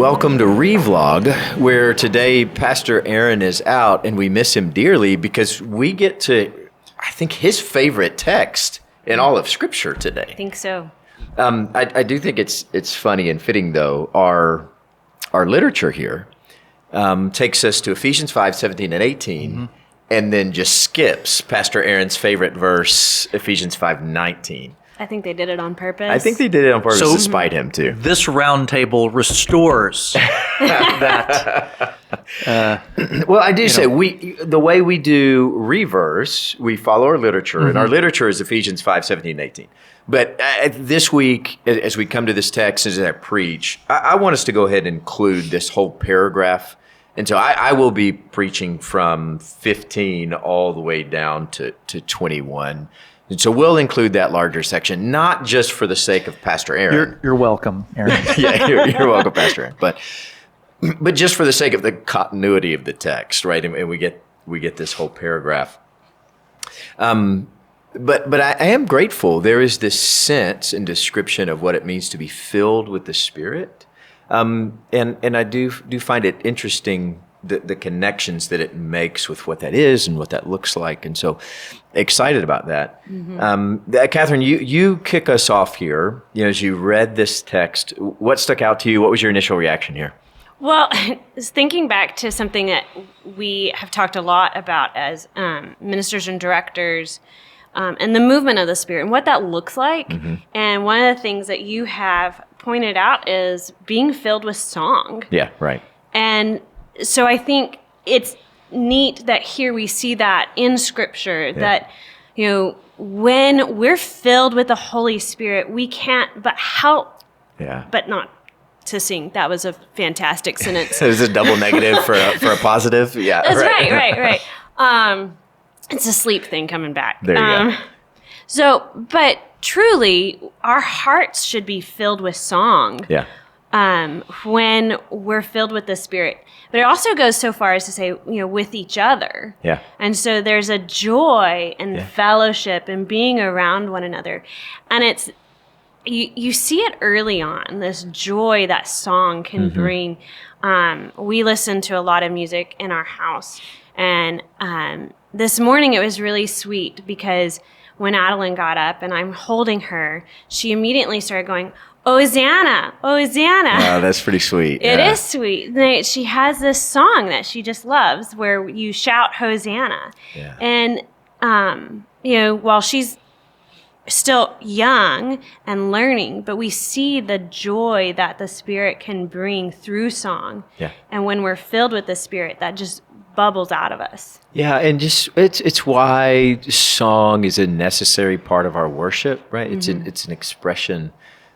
welcome to Revlog, where today Pastor Aaron is out and we miss him dearly because we get to, I think, his favorite text in all of Scripture today. I think so. I do think it's funny and fitting, though. Our literature here takes us to Ephesians 5:17 and 18, and then just skips Pastor Aaron's favorite verse, Ephesians 5:19. I think they did it on purpose. I think they did it on purpose to spite him, too. This round table restores that. Well, I do say the way we do reverse, we follow our literature, and our literature is Ephesians 5:17 and 18. But this week, as we come to this text, as I preach, I want us to go ahead and include this whole paragraph. And so I will be preaching from 15 all the way down to 21. And so we'll include that larger section, not just for the sake of Pastor Aaron. You're welcome, Aaron. Yeah, you're welcome, Pastor Aaron. But just for the sake of the continuity of the text, right? And we get this whole paragraph. But I am grateful. There is this sense and description of what it means to be filled with the Spirit. And I do find it interesting, the connections that it makes with what that is and what that looks like. And so excited about that. Katherine, you kick us off here. As you read this text, what stuck out to you? What was your initial reaction here? Well, thinking back to something that we have talked a lot about as ministers and directors, and the movement of the Spirit and what that looks like. And one of the things that you have pointed out is being filled with song. Yeah, right. And so I think it's neat that here we see that in Scripture, that, when we're filled with the Holy Spirit, we can't but help, but not to sing. That was a fantastic sentence. It was a double negative for a positive. Yeah, that's right. It's a sleep thing coming back. There you go. So, but truly, our hearts should be filled with song. Yeah. When we're filled with the Spirit. But it also goes so far as to say, with each other. Yeah. And so there's a joy and fellowship and being around one another. And it's, you see it early on, this joy that song can bring. We listen to a lot of music in our house. And this morning it was really sweet because when Adeline got up and I'm holding her, she immediately started going, Hosanna, Hosanna. Wow, that's pretty sweet. It is sweet. She has this song that she just loves where you shout Hosanna. Yeah. And, while she's still young and learning, but we see the joy that the Spirit can bring through song. Yeah. And when we're filled with the Spirit, that just bubbles out of us. Yeah, and just it's why song is a necessary part of our worship, right? It's an expression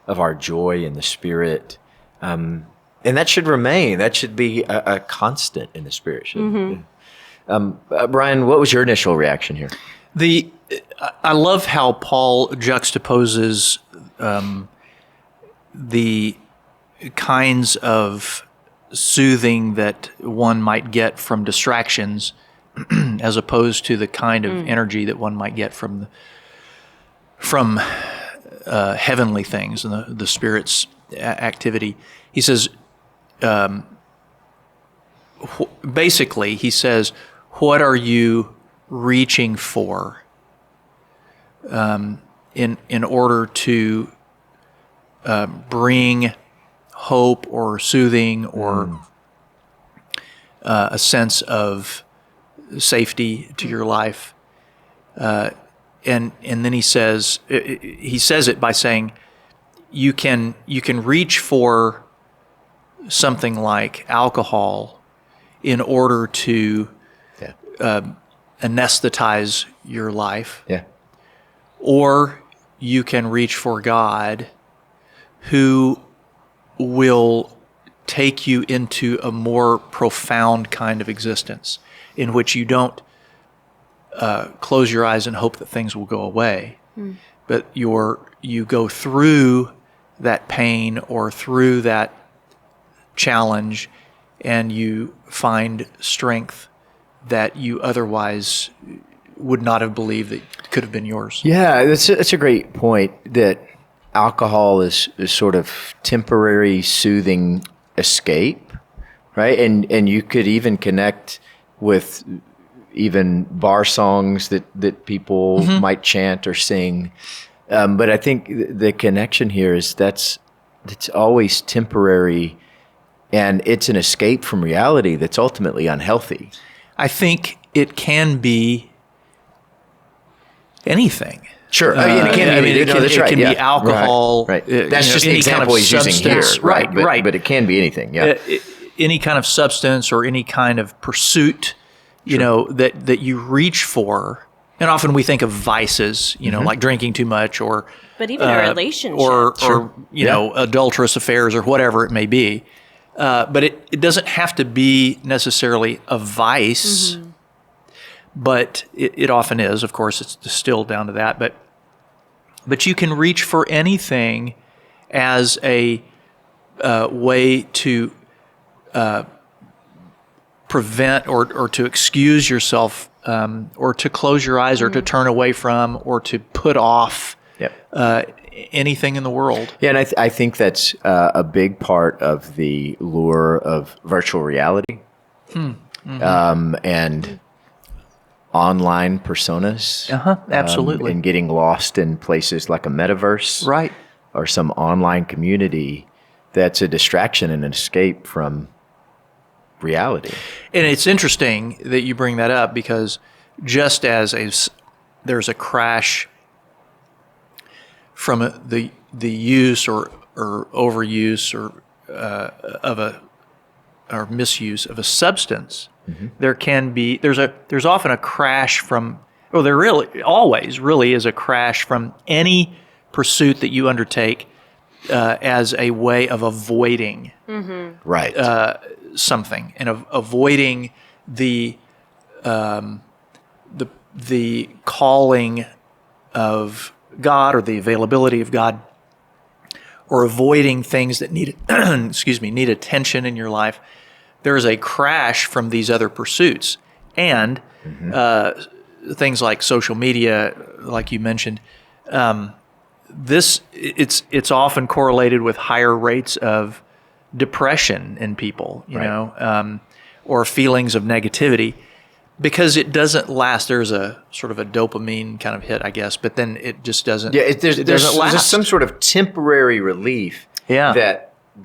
of our joy in the Spirit, and that should remain. That should be a constant in the Spirit. Bryan, what was your initial reaction here? I love how Paul juxtaposes the kinds of soothing that one might get from distractions as opposed to the kind of energy that one might get from heavenly things and the Spirit's activity. He says, basically, he says, what are you reaching for in order to bring hope or soothing or a sense of safety to your life? And then he says it by saying you can reach for something like alcohol in order to anesthetize your life. Yeah. Or you can reach for God, who will take you into a more profound kind of existence in which you don't close your eyes and hope that things will go away, but you go through that pain or through that challenge, and you find strength that you otherwise would not have believed that could have been yours. Yeah, that's a great point, that alcohol is sort of temporary soothing escape, right? And you could even connect with even bar songs that people might chant or sing. But I think the connection here is it's always temporary, and it's an escape from reality that's ultimately unhealthy. I think it can be anything. Sure. It can be alcohol. Right. That's just the example he's using here. Right. But it can be anything. Yeah. Any kind of substance or any kind of pursuit, that you reach for. And often we think of vices, like drinking too much but even a relationship. Or adulterous affairs or whatever it may be. But it doesn't have to be necessarily a vice. But it often is. Of course, it's distilled down to that. But you can reach for anything as a way to prevent or to excuse yourself, or to close your eyes, or to turn away from, or to put off anything in the world. Yeah, and I think that's a big part of the lure of virtual reality and online personas. Absolutely. And getting lost in places like a metaverse. Right. Or some online community that's a distraction and an escape from reality. And it's interesting that you bring that up, because just as there's a crash from the use or overuse or misuse of a substance, there's often a crash from, there really always really is a crash from any pursuit that you undertake as a way of avoiding something, and avoiding the calling of God or the availability of God, or avoiding things that need attention in your life. There is a crash from these other pursuits, and things like social media, like you mentioned. It's often correlated with higher rates of depression in people, or feelings of negativity, because it doesn't last. There's a sort of a dopamine kind of hit, I guess, but then it just doesn't. Yeah, there's some sort of temporary relief.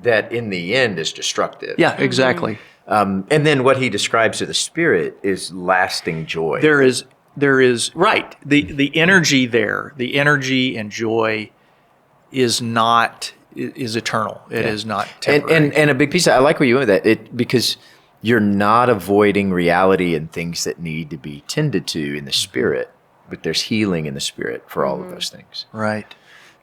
That in the end is destructive. Yeah, exactly. And then what he describes to the Spirit is lasting joy. There is right. The energy there, the energy and joy is eternal. It is not temporary. And a big piece I like where you went with that, because you're not avoiding reality and things that need to be tended to in the Spirit, but there's healing in the Spirit for all of those things. Right.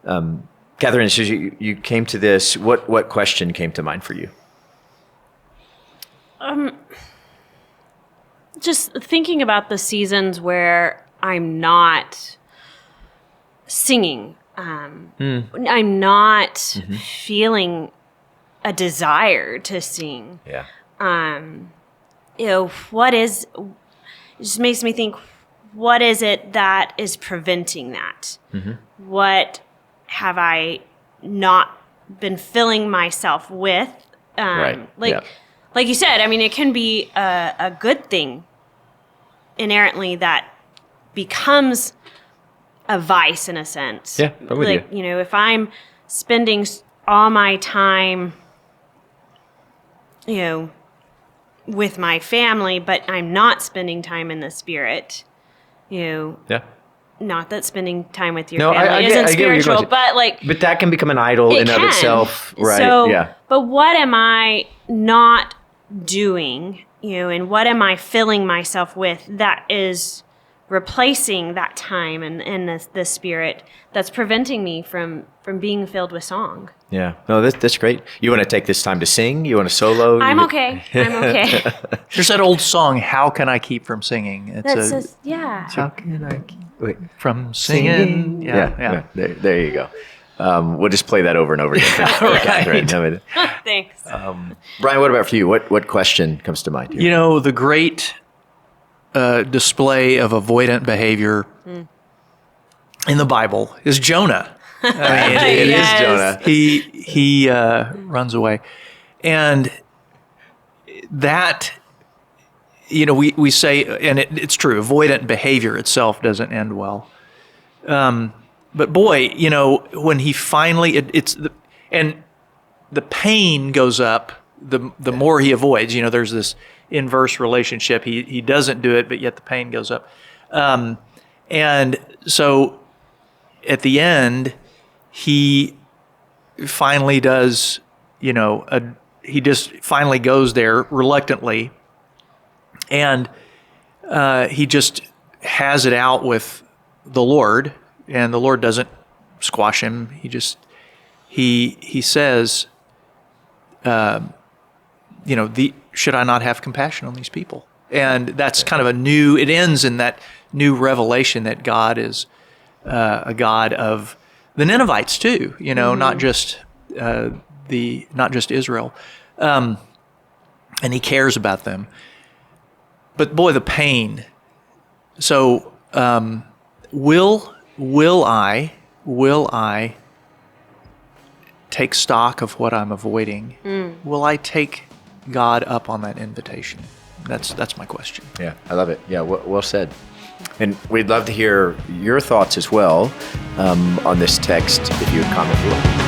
Katherine, as you came to this, what question came to mind for you? Just thinking about the seasons where I'm not singing, I'm not feeling a desire to sing. Yeah. It just makes me think, what is it that is preventing that? What have I not been filling myself with? Like you said, I mean, it can be a good thing inherently that becomes a vice in a sense. Yeah, I'm with you. If I'm spending all my time, with my family, but I'm not spending time in the Spirit, not that spending time with your family isn't spiritual, but that can become an idol in of itself, right? So, but what am I not doing, and what am I filling myself with that is replacing that time and the Spirit that's preventing me from being filled with song? Yeah. No, that's great. You want to take this time to sing? You want to solo? I'm okay. There's that old song, "How Can I Keep From Singing?" How can I keep from singing? Yeah. There you go. We'll just play that over and over again. Right. Thanks. Bryan, what about for you? What question comes to mind here? The great display of avoidant behavior in the Bible is Jonah. I mean, it is Jonah. He runs away, And that, we say, and it's true, avoidant behavior itself doesn't end well. But boy, when he finally, and the pain goes up the more he avoids. There's this inverse relationship. He doesn't do it, but yet the pain goes up. And so at the end, he finally does, he just finally goes there reluctantly, and he just has it out with the Lord, and the Lord doesn't squash him. He says, should I not have compassion on these people? And that's kind of it ends in that new revelation that God is a God of the Ninevites too, not just Israel. And he cares about them. But boy, the pain. So, will I take stock of what I'm avoiding? Will I take God up on that invitation? That's my question. Yeah, I love it. Yeah, well said. And we'd love to hear your thoughts as well on this text if you would comment below.